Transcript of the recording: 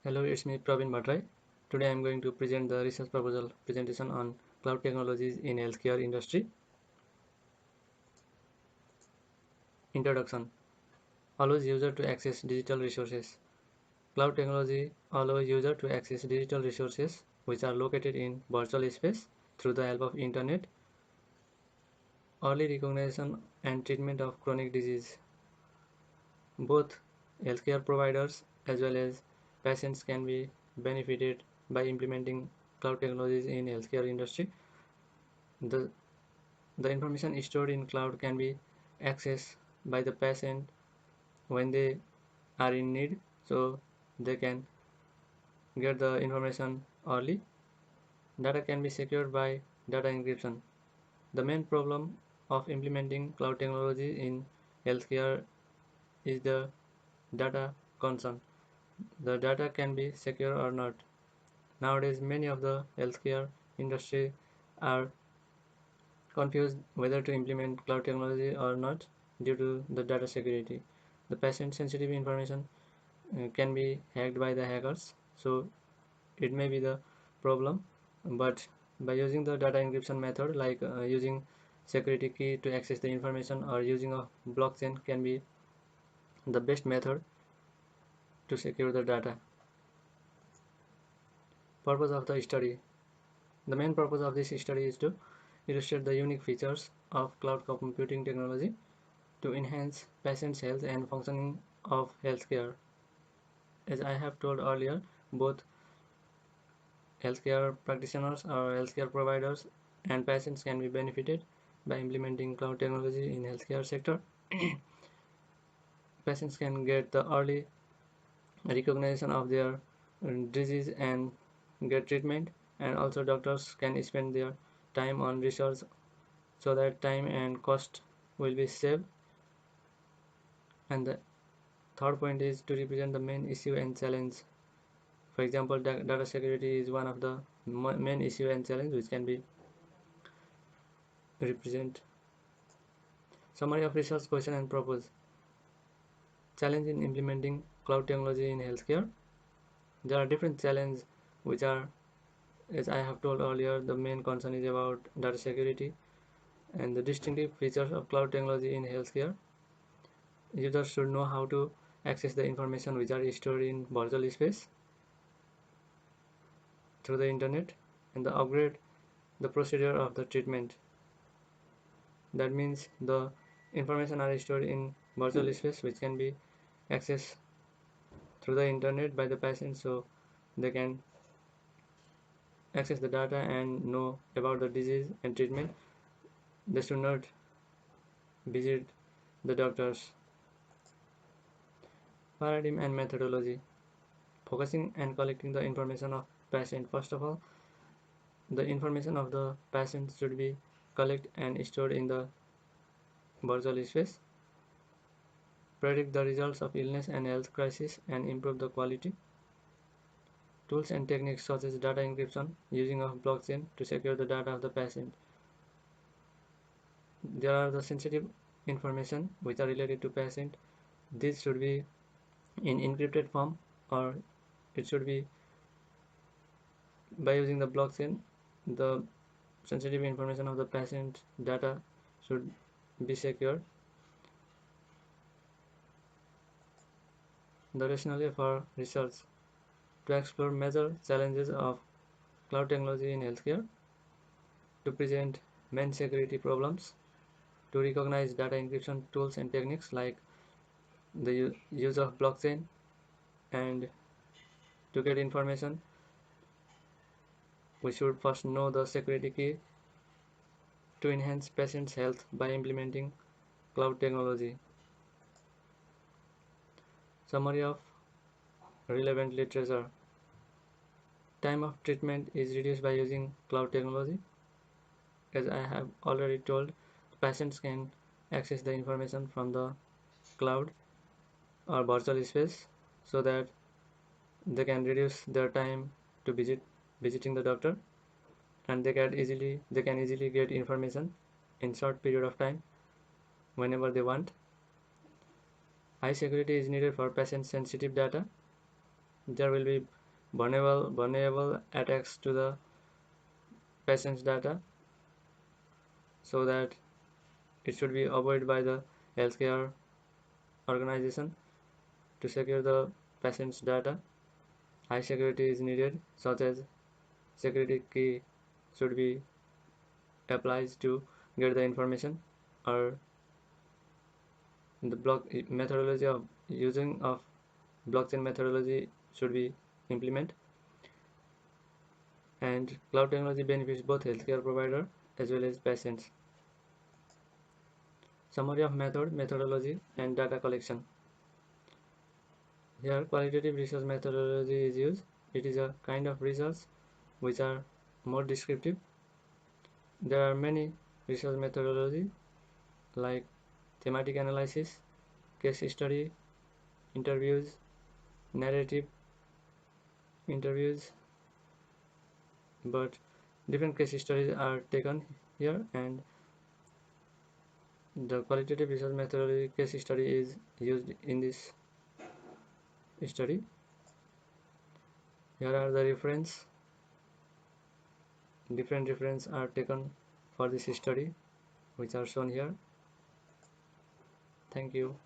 Hello, it's me Praveen Bhatrai. Today I am going to present the research proposal presentation on cloud technologies in healthcare industry. Introduction: allows user to access digital resources. Cloud technology allows user to access digital resources which are located in virtual space through the help of internet. Early recognition and treatment of chronic disease. Both healthcare providers as well as patients can be benefited by implementing cloud technologies in healthcare industry. The The information stored in cloud can be accessed by the patient when they are in need, so they can get the information early. Data can be secured by data encryption. The main problem of implementing cloud technology in healthcare is the data concern. The data can be secure or not. Nowadays, many of the healthcare industry are confused whether to implement cloud technology or not due to the data security. The patient sensitive information can be hacked by the hackers, so it may be the problem. But by using the data encryption method, like using security key to access the information or using a blockchain, can be the best method to secure the data. Purpose of the study: the main purpose of this study is to illustrate the unique features of cloud computing technology to enhance patients' health and functioning of healthcare. As I have told earlier, both healthcare practitioners or healthcare providers and patients can be benefited by implementing cloud technology in healthcare sector. Patients can get the early recognition of their disease and get treatment, and also doctors can spend their time on research so that time and cost will be saved. And the third point is to represent the main issue and challenge. For example, data security is one of the main issue and challenge which can be represent. Summary of research question and propose. Challenge in implementing cloud technology in healthcare. There are different challenges which are, as I have told earlier, the main concern is about data security and the distinctive features of cloud technology in healthcare. Users should know how to access the information which are stored in virtual space through the internet, and the upgrade the procedure of the treatment. That means the information are stored in virtual space which can be accessed through the internet by the patient, so they can access the data and know about the disease and treatment. They should not visit the doctors. Paradigm and methodology. Focusing and collecting the information of patient. First of all, the information of the patient should be collected and stored in the virtual space. Predict the results of illness and health crisis and improve the quality. Tools and techniques such as data encryption using of blockchain to secure the data of the patient. There are the sensitive information which are related to patient. This should be in encrypted form, or it should be by using the blockchain. The sensitive information of the patient data should be secured. The rationale for research: to explore major challenges of cloud technology in healthcare, to present main security problems, to recognize data encryption tools and techniques like the use of blockchain, and to get information we should first know the security key to enhance patients' health by implementing cloud technology. Summary of relevant literature: time of treatment is reduced by using cloud technology. As I have already told, patients can access the information from the cloud or virtual space so that they can reduce their time to visiting the doctor, and they can easily get information in short period of time whenever they want. High security is needed for patient sensitive data. There will be vulnerable attacks to the patient's data, so that it should be avoided by the healthcare organization. To secure the patient's data, high security is needed, such as security key should be applied to get the information, or the block methodology of using of blockchain methodology should be implemented. And cloud technology benefits both healthcare provider as well as patients. Summary of methodology, and data collection. Here, qualitative research methodology is used. It is a kind of research which are more descriptive. There are many research methodology like thematic analysis, case study, interviews, narrative interviews, but different case studies are taken here, and the qualitative research methodology case study is used in this study. Here are the different reference are taken for this study, which are shown here. Thank you.